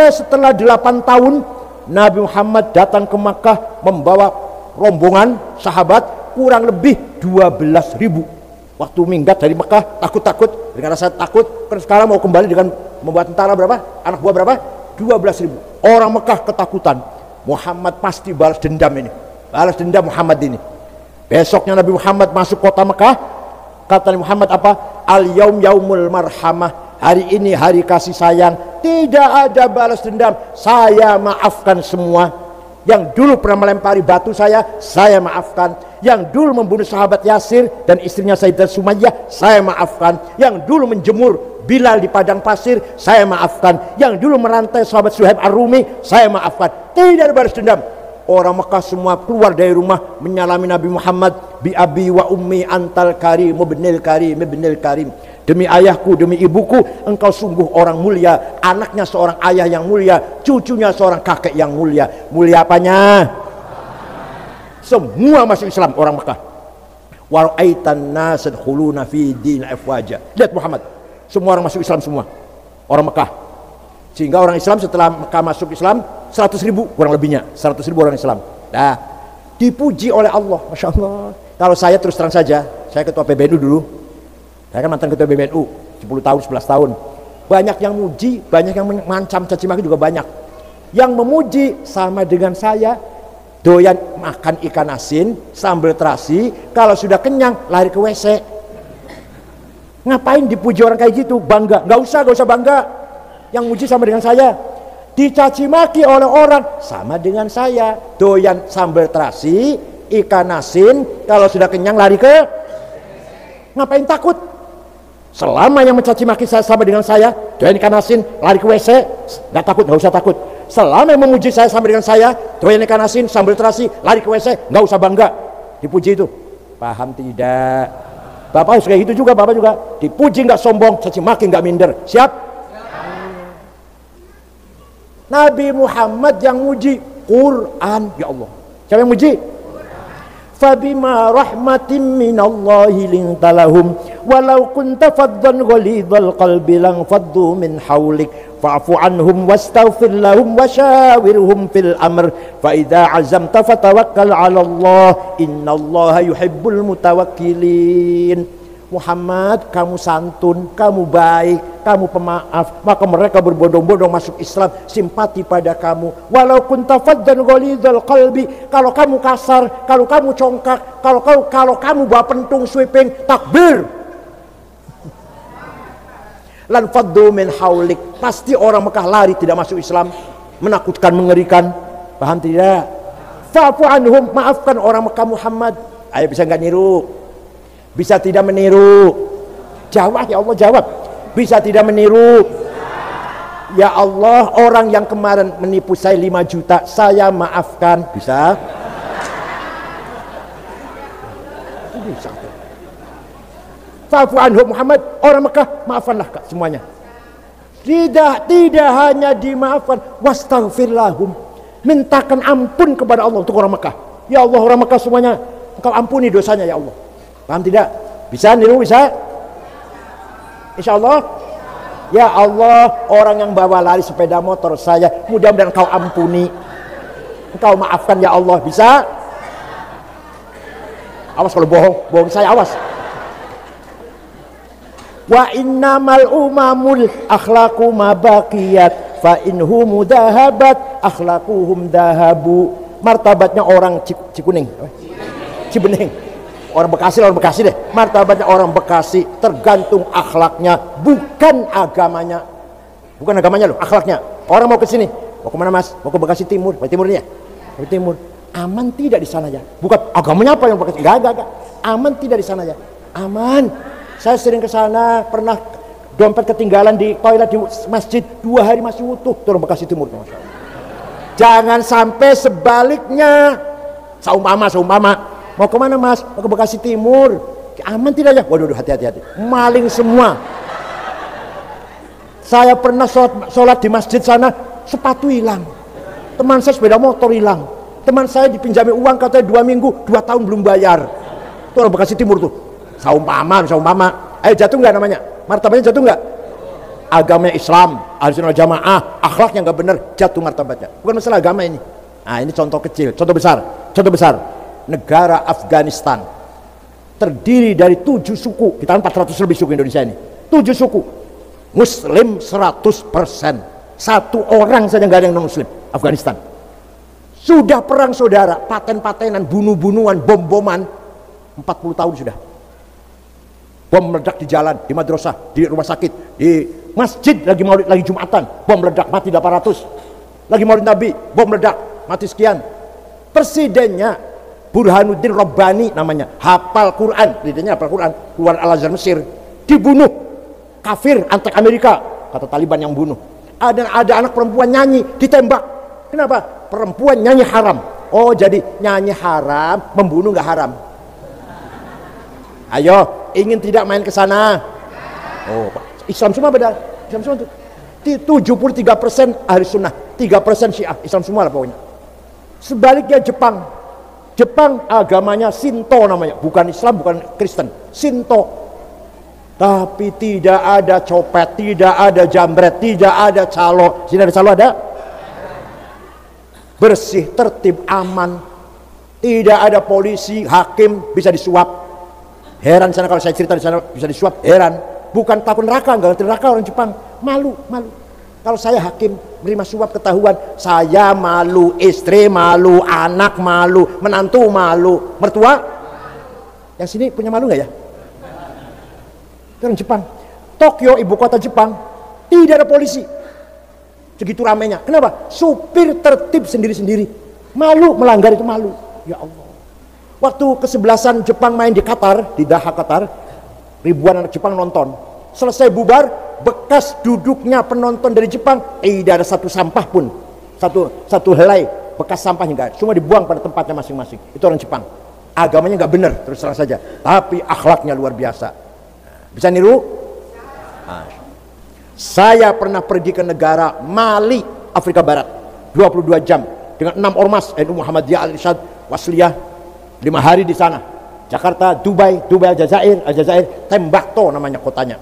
Setelah 8 tahun Nabi Muhammad datang ke Makkah membawa rombongan sahabat kurang lebih 12.000. Waktu minggat dari Makkah takut-takut dengan rasa takut, sekarang mau kembali dengan membuat tentara berapa? Anak buah berapa? 12.000. Orang Makkah ketakutan. Muhammad pasti balas dendam ini. Balas dendam Muhammad ini. Besoknya Nabi Muhammad masuk kota Makkah. Kata Nabi Muhammad apa? Al-yaum yaumul marhamah. Hari ini hari kasih sayang. Tidak ada balas dendam. Saya maafkan semua. Yang dulu pernah melempari batu saya maafkan. Yang dulu membunuh sahabat Yasir dan istrinya Sayyidah Sumayyah, saya maafkan. Yang dulu menjemur Bilal di padang pasir, saya maafkan. Yang dulu merantai sahabat Suhaib Ar-Rumi, saya maafkan. Tidak ada balas dendam. Orang Mekah semua keluar dari rumah menyalami Nabi Muhammad, bi abi wa ummi antal karim ibnil karim ibnil karim. Demi ayahku, demi ibuku, engkau sungguh orang mulia. Anaknya seorang ayah yang mulia, cucunya seorang kakek yang mulia. Mulia apanya? Semua masuk Islam orang Mekah. Wa ra'aitan nas yadkhuluna fi din afwaja. Lihat Muhammad, semua orang masuk Islam semua. Orang Mekah. Sehingga orang Islam setelah Mekah masuk Islam 100.000 kurang lebihnya, 100.000 orang Islam. Nah, dipuji oleh Allah, Masya Allah. Kalau saya terus terang saja, saya ketua PBNU dulu. Saya kan mantan ketua PBNU 10 tahun, 11 tahun. Banyak yang muji, banyak yang mengancam, caci maki juga banyak. Yang memuji sama dengan saya, doyan makan ikan asin, sambal terasi, kalau sudah kenyang lari ke WC. Ngapain dipuji orang kayak gitu? Bangga? Gak usah bangga. Yang muji sama dengan saya. Dicaci maki oleh orang sama dengan saya. Doyan sambal terasi, ikan asin, kalau sudah kenyang lari ke. Ngapain takut? Selama yang mencaci maki saya sama dengan saya, doyan ikan asin, lari ke WC, nggak takut, nggak usah takut. Selama yang memuji saya sama dengan saya, doyan ikan asin, sambal terasi, lari ke WC, nggak usah bangga. Dipuji itu. Paham tidak? Bapak harus kayak gitu juga, Bapak juga. Dipuji nggak sombong, caci maki nggak minder. Siap? Nabi Muhammad yang muji Quran, ya Allah. Siapa yang muji? Fabima rahmatin minallahi linta lahum walau kunta faddan ghalidhal qalbi lang faddu min hawlik fa'fu anhum wastaghfir lahum washawirhum fil amr fa idza azamta fatawakkal 'ala Allah innallaha yuhibbul mutawakkilin. Muhammad, kamu santun, kamu baik, kamu pemaaf, maka mereka berbondong-bondong masuk Islam, simpati pada kamu. Walau kunta faddan ghalidhal qalbi, kalau kamu kasar, kalau kamu congkak, kalau kamu bawa pentung sweeping, takbir. Lan faddu min haulik, pasti orang Mekah lari tidak masuk Islam, menakutkan, mengerikan. Paham tidak? Fa'fu anhum, maafkan orang Mekah Muhammad. Ayo, bisa nggak niru? Bisa tidak meniru? Jawab ya Allah, jawab. Bisa tidak meniru? Ya Allah, orang yang kemarin menipu saya 5 juta, saya maafkan. Bisa? Bisa. Fa'fu anhum Muhammad, orang Mekah, maafkanlah semuanya. Tidak hanya dimaafkan, wastaghfir lahum, mintakan ampun kepada Allah untuk orang Mekah. Ya Allah, orang Mekah semuanya, Engkau ampuni dosanya ya Allah. Paham tidak? Bisa niru? Bisa? Insya Allah. Ya Allah, orang yang bawa lari sepeda motor saya, mudah-mudahan Engkau ampuni, Engkau maafkan ya Allah. Bisa? Awas kalau bohong saya, awas. Wa innamal umamul akhlaqu ma baqiyat fa inhum dahabat akhlaquhum dahabu. Martabatnya orang Cikuning, Cibening, orang Bekasi deh. Martabatnya orang Bekasi tergantung akhlaknya, bukan agamanya. Bukan agamanya loh, akhlaknya. Orang mau ke sini, mau kemana Mas? Mau ke Bekasi Timur, Bekasi Timurnya. Bekasi Timur. Aman tidak di sana ya? Bukan agamanya apa yang Bekasi? Enggak. Aman tidak di sana ya? Aman. Saya sering ke sana, pernah dompet ketinggalan di toilet di masjid, 2 hari masih utuh. Itu orang Bekasi Timur. Jangan sampai sebaliknya. Saumpama. Mau kemana Mas? Mau ke Bekasi Timur. Aman tidak ya? Waduh, hati-hati. Maling semua. Saya pernah sholat di masjid sana, sepatu hilang. Teman saya sepeda motor hilang. Teman saya dipinjami uang katanya 2 minggu, 2 tahun belum bayar. Itu orang Bekasi Timur tuh. Saumpama. Ayo, jatuh nggak namanya? Martabatnya jatuh nggak? Agamanya Islam, Ahlussunnah Jamaah, akhlaknya nggak benar, jatuh martabatnya. Bukan masalah agama ini. Nah, ini contoh kecil, contoh besar. Negara Afghanistan terdiri dari 7 suku. Kita kan 400 lebih suku Indonesia ini. 7 suku. Muslim 100%. 1 orang saja nggak ada yang non Muslim. Afghanistan. Sudah perang saudara, paten-patenan, bunuh-bunuhan, bom-boman. 40 tahun sudah. Bom meledak di jalan, di madrasah, di rumah sakit, di masjid lagi maulid, lagi Jumatan, bom meledak, mati 800. Lagi maulid Nabi, bom meledak, mati sekian. Presidennya Burhanuddin Rabbani namanya, hafal Quran, lidahnya hafal Quran, keluar Al-Azhar Mesir, dibunuh, kafir, antek Amerika, kata Taliban yang bunuh. Ada anak perempuan nyanyi, ditembak. Kenapa? Perempuan nyanyi haram. Oh, jadi nyanyi haram, membunuh nggak haram. Ayo, ingin tidak main ke sana? Oh, Islam semua beda. Islam semua tuh 73% ahli sunnah, 3% syiah, Islam semua lah pokoknya. Sebaliknya Jepang agamanya Shinto namanya, bukan Islam, bukan Kristen, Shinto. Tapi tidak ada copet, tidak ada jambret, tidak ada calo. Sini ada calo ada? Bersih, tertib, aman. Tidak ada polisi, hakim bisa disuap. Heran sana kalau saya cerita di sana bisa disuap, heran. Bukan takut neraka, enggak ngerti neraka orang Jepang. Malu. Kalau saya hakim menerima suap ketahuan, saya malu, istri malu, anak malu, menantu malu, mertua. Yang sini punya malu nggak ya? Itu orang Jepang. Tokyo, ibu kota Jepang, tidak ada polisi. Segitu ramainya. Kenapa? Supir tertib sendiri-sendiri. Malu melanggar itu malu. Ya Allah. Waktu kesebelasan Jepang main di Qatar, di Doha Qatar, ribuan anak Jepang nonton. Selesai bubar, bekas duduknya penonton dari Jepang, tidak ada satu sampah pun, satu helai bekas sampahnya enggak, semua dibuang pada tempatnya masing-masing. Itu orang Jepang. Agamanya nggak benar, terus terang saja, tapi akhlaknya luar biasa. Bisa niru? Nah, saya pernah pergi ke negara Mali, Afrika Barat, 22 jam dengan 6 ormas NU Muhammadiyah Al-Irsyad Wasliyah. 5 hari di sana. Jakarta, Dubai Aljazair, Tembakto namanya kotanya.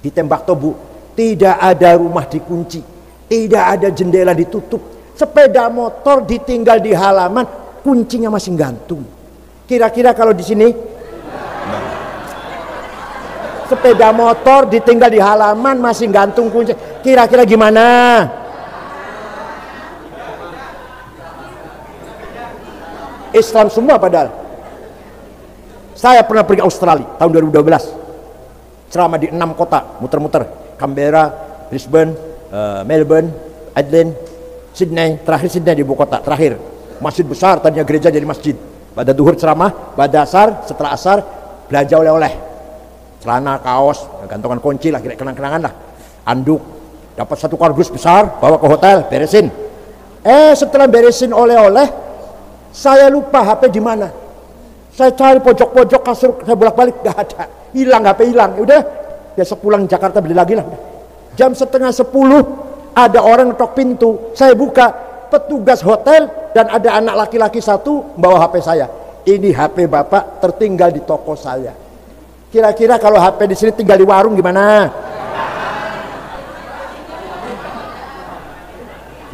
Di Tembakto, Bu, tidak ada rumah dikunci, tidak ada jendela ditutup. Sepeda motor ditinggal di halaman, kuncinya masih gantung. Kira-kira kalau di sini, Sepeda motor ditinggal di halaman masih gantung kunci. Kira-kira gimana? Islam semua padahal. Saya pernah pergi Australia tahun 2012. Ceramah di 6 kota, muter-muter. Canberra, Brisbane, Melbourne, Adelaide, Sydney. Terakhir Sydney di ibu kota. Terakhir. Masjid besar, tadinya gereja jadi masjid. Pada duhur ceramah, pada asar, setelah asar belanja oleh-oleh. Celana, kaos, gantungan kunci lah, kira kenang-kenangan lah. Anduk. Dapat 1 kardus besar, bawa ke hotel, beresin. Setelah beresin oleh-oleh, saya lupa HP di mana. Saya cari pojok-pojok kasur, saya bolak-balik, gak ada. Hilang, HP hilang. Udah, besok pulang Jakarta beli lagi lah. Jam 9:30 ada orang ngetok pintu. Saya buka, petugas hotel dan ada anak laki-laki 1 bawa HP saya. Ini HP bapak tertinggal di toko saya. Kira-kira kalau HP di sini tinggal di warung gimana?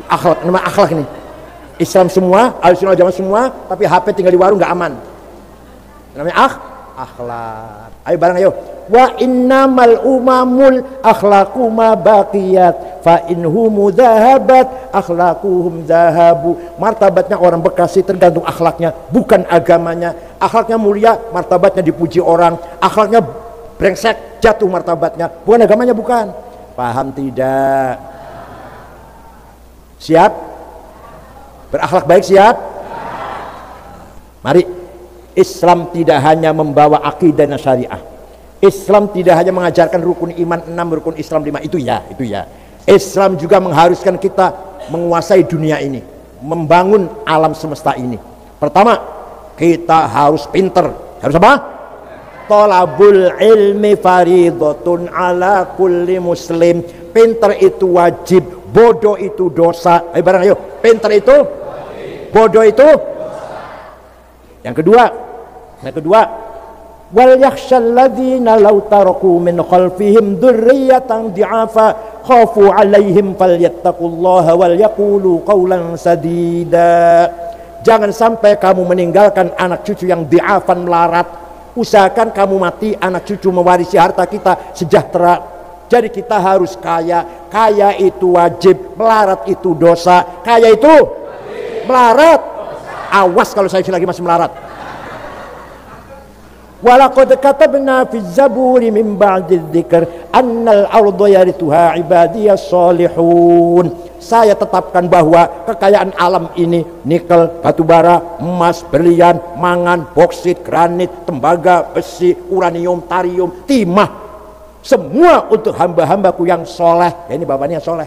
Akhlak, nama akhlak ini. Islam semua, Ahlussunnah Jamaah semua, tapi HP tinggal di warung nggak aman. Namanya akhlak. Ayo bareng ayo. Wa innamal umamul akhlaqu ma baqiyat fa inhum dhahabat akhlaquhum dhahabu. Martabatnya orang Bekasi tergantung akhlaknya, bukan agamanya. Akhlaknya mulia, martabatnya dipuji orang. Akhlaknya brengsek, jatuh martabatnya, bukan agamanya, bukan. Paham tidak? Siap? Berakhlak baik siap? Mari. Islam tidak hanya membawa akidah dan syariah. Islam tidak hanya mengajarkan rukun iman 6, rukun Islam 5. Itu ya. Islam juga mengharuskan kita menguasai dunia ini, membangun alam semesta ini. Pertama, kita harus pinter. Harus apa? Thalabul ilmi faridhatun ala kulli muslim. Pinter itu wajib, bodoh itu dosa. Ayo bareng ayo. Pinter itu wajib, bodoh itu Yang kedua, wal yakhshal ladzina law taraku min khalfihim dzurriyyatan di'afa khafu 'alaihim falyattaqullaha wal yaqulu qawlan sadida. Jangan sampai kamu meninggalkan anak cucu yang di'afan melarat. Usahakan kamu mati, anak cucu mewarisi harta kita sejahtera. Jadi kita harus kaya. Kaya itu wajib, melarat itu dosa. Kaya itu melarat. Awas kalau saya lagi masih melarat. Walaqad katabna fi zaburi min ba'di dzikr annal arda yarithuha ibadiyas salihun. Saya tetapkan bahwa kekayaan alam ini, nikel, batu bara, emas, berlian, mangan, boksit, granit, tembaga, besi, uranium, tarium, timah, semua untuk hamba-hambaku yang soleh. Ya, ini bapaknya soleh.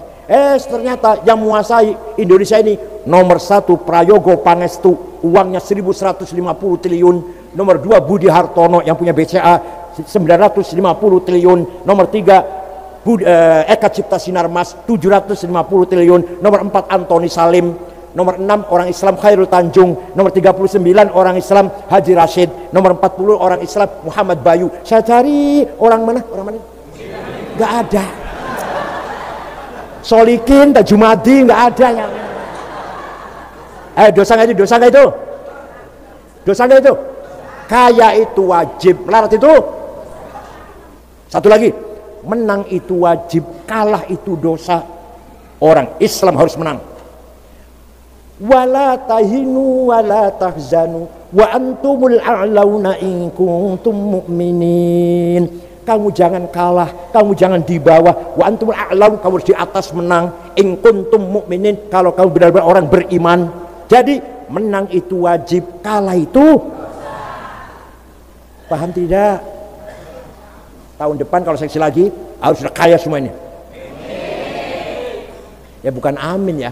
Ternyata yang menguasai Indonesia ini nomor 1 Prayogo Pangestu, uangnya 1150 triliun. Nomor 2 Budi Hartono yang punya BCA 950 triliun. Nomor 3 Eka Cipta Sinarmas 750 triliun. Nomor 4 Antoni Salim. Nomor 6 orang Islam Khairul Tanjung. Nomor 39 orang Islam Haji Rashid. Nomor 40 orang Islam Muhammad Bayu. Saya cari orang mana? Gak ada. Solikin, Tajumadi, nggak ada yang. Dosa nggak itu? Dosa nggak itu? Kaya itu wajib, melarat itu. Satu lagi, menang itu wajib, kalah itu dosa. Orang Islam harus menang. Wala tahinu wala tahzanu wa antumul a'launa in kuntum mu'minin. Kamu jangan kalah, kamu jangan di bawah. Wa antumul a'laun, kamu harus di atas menang. In kuntum mu'minin, kalau kamu benar-benar orang beriman. Jadi menang itu wajib, kalah itu. Paham tidak? Tahun depan kalau seksi lagi harus sudah kaya semua ini. Ya bukan amin ya.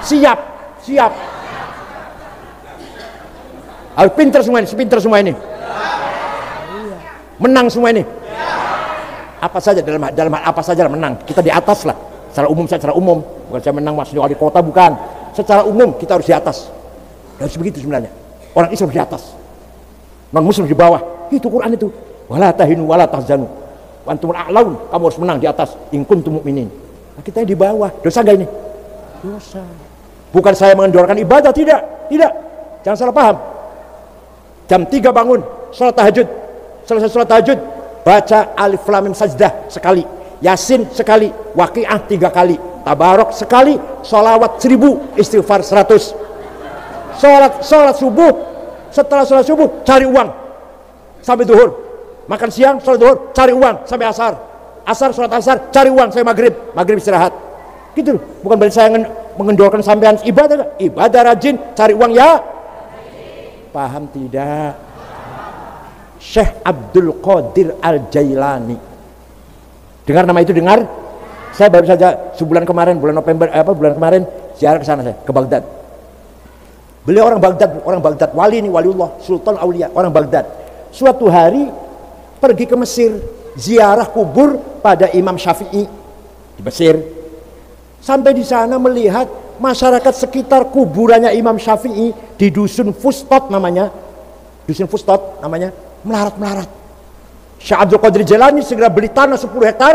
Siap. Harus pinter semua ini. Menang semua ini. Apa saja dalam apa saja menang. Kita di atas lah. Secara umum, bukan saya menang maksudnya wali kota, bukan. Secara umum kita harus di atas. Harus begitu sebenarnya. Orang Islam di atas, non Muslim di bawah. Itu Quran itu. Wala tahinu wala tahzanu wa antumul a'laun, kamu harus menang di atas. In kuntum mu'minin. Nah, kita di bawah. Dosa enggak ini? Dosa. Bukan saya mengendorkan ibadah, tidak. Jangan salah paham. Jam 3 bangun, sholat tahajud. Selesai sholat tahajud, baca Alif Lam Mim Sajdah sekali, Yasin sekali, Waqiah 3 kali, Tabarok sekali, sholawat 1000, istighfar 100. Sholat subuh, setelah sholat subuh cari uang sampai duhur, makan siang sholat duhur cari uang sampai asar, sholat asar cari uang sampai maghrib istirahat. Gitu loh. Bukan berarti saya mengendorkan sampean ibadah rajin cari uang ya. Paham tidak? Syekh Abdul Qadir Al-Jailani, dengar nama itu? Dengar. Saya baru saja bulan kemarin ziarah ke sana, saya ke Baghdad. Beliau orang Baghdad, wali ini, waliullah, sultan aulia, orang Baghdad. Suatu hari pergi ke Mesir, ziarah kubur pada Imam Syafi'i di Mesir. Sampai di sana melihat masyarakat sekitar kuburannya Imam Syafi'i di dusun Fustot namanya, melarat. Syekh Abdul Qadir Jailani segera beli tanah 10 hektar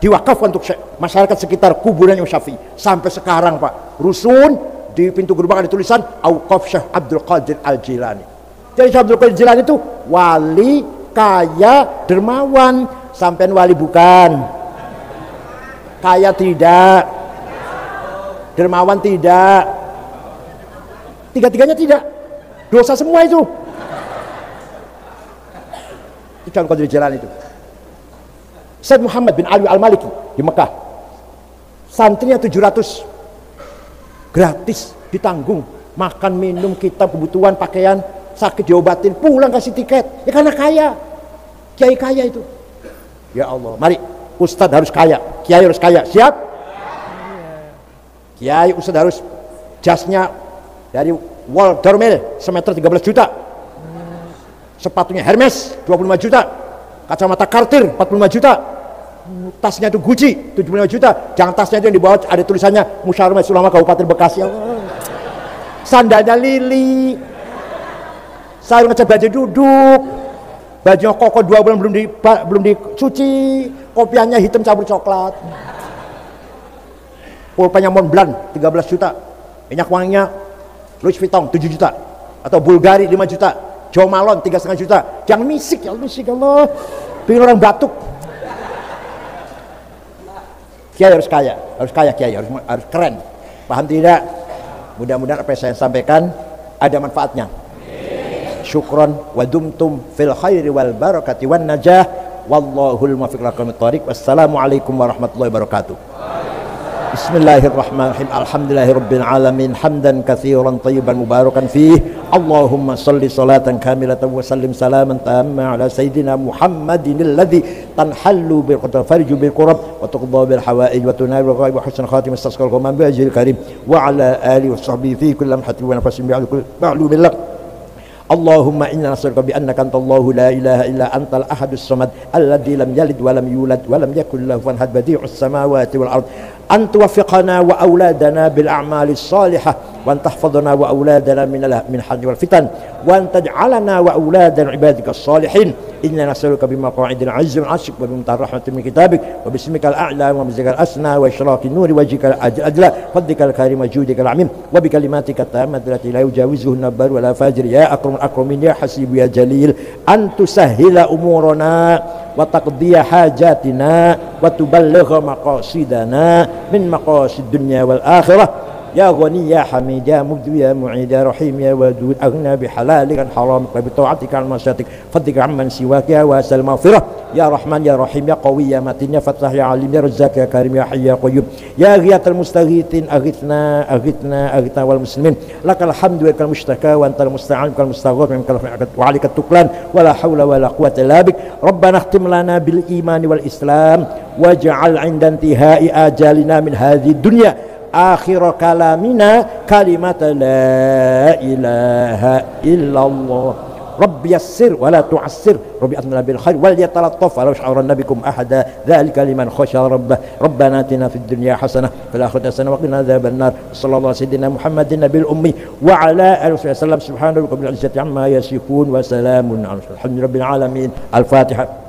diwakafkan untuk masyarakat sekitar kuburannya Imam Syafi'i. Sampai sekarang Pak, rusun di pintu gerbang ada tulisan Auqaf Syekh Abdul Qadir Al-Jilani. Jadi Syekh Abdul Qadir Jilani itu wali, kaya, dermawan. Sampean wali bukan? Kaya tidak? Dermawan tidak? Tiga-tiganya tidak. Dosa semua itu. Itu Syekh Abdul Qadir Jilani itu. Said Muhammad bin Ali Al-Maliki di Mekah, santrinya 700, gratis ditanggung, makan, minum, kitab, kebutuhan, pakaian, sakit diobatin, pulang kasih tiket. Ya karena kaya, kiai kaya itu. Ya Allah, mari ustadz harus kaya, kiai harus kaya, siap? Kiai ustadz harus jasnya dari Wall Dormel semeter 13 juta, sepatunya Hermes 25 juta, kacamata Cartier 45 juta, tasnya itu Gucci 75 juta. Jangan tasnya itu yang dibawa ada tulisannya Musyawarah Ulama Kabupaten Bekasi. Sandalnya Lili, sarung ngecat baju duduk, bajunya koko 2 bulan belum dicuci, kopiannya hitam campur coklat, pulpennya Montblanc 13 juta, minyak wanginya Louis Vuitton 7 juta, atau Bulgari 5 juta, Jo Malone 3,5 juta. Jangan misik ya Allah, bikin orang batuk. Kiai harus kaya, kiai harus keren. Paham tidak? Mudah-mudahan apa yang saya sampaikan ada manfaatnya. Syukron wa dumtum fil khairi wal barakati wan najah. Wallahul muwaffiq ila aqwamit thoriq. Wassalamualaikum warahmatullahi wabarakatuh. Bismillahirrahmanirrahim. Alhamdulillahirabbil alamin hamdan katsiran thayyiban mubarakan fih. Allahumma shalli salatan kamilatan wa sallim salaman tamma ala sayyidina Muhammadin alladhi tanhallu bil qadar farju bil qurab wa tuqda bil hawaij wa tunalu ghaib wa husn khatim istasqal qamam bi ajril karim wa ala alihi wa sahbihi fi kulli lamhatin wa nafasin bi'alu billah. Allahumma inna nas'aluka bi annaka antallahu la ilaha illa antal ahadus samad alladzi lam yalid wa lam yulad wa lam yakul lahu kufuwan ahad badi'us samawati wal ard an tuwaffiqana wa auladana bil a'mali salihah wa an tahfadhana wa auladana min hadhi wal fitan wa an taj'alana wa auladana ibadika salihin. Inna nas'aluka bi maq'idil 'azzi wal 'ashq wa bi rahmatin min kitabik wa bismikal a'la wa bizikal asna wa isyraqin nuri wajhikal ajla fadlikal karim wa judikal 'amim wa bi kalimatika tammati allati la yujawizuhunna bar wa la fajir ya akram akramin ya hasib ya jalil an tusahhila umurana wa taqdiya hajatina wa tuballigha maqasidana min maqasid dunya wal akhirah. Ya Ghani ya Hamid ya Mubdi ya Mu'id ya Rahim ya Wadud aghna bihalalika an haramik wa bita'atika an masyatik fadhika amman siwak ya wasal maghfirah ya Rahman ya Rahim ya Qawi ya Matin ya Fattah ya Alim ya Razzaq ya Karim ya Hayy ya Qayyum ya ghiyatal mustaghithin aghithna wal muslimin lakal hamdu wa kal mushtaka wa antal musta'an kal mustaghfir min kal wa alikat tuklan wa la hawla wa la quwwata illa bik. Rabbana khtim lana bil iman wal islam waj'al 'inda intihai ajalina min hadhihi dunya akhir kalamina kalimat la ilaha illallah. Rabbi yassir wa la tu'assir Rabbi atmina bil khair wal yatalattaf wa la yash'uranna bikum ahada dzalika liman khasya rabbah. Rabbana atina fid dunya hasanah fil akhirati hasanah wa qina adzaban nar. Sallallahu alaihi wasallam Muhammadin nabil ummi wa ala alihi wasallam subhanallahi wa bihamdihi amma yasifun wa salamun alhamdulillahi rabbil alamin. Al-Fatihah.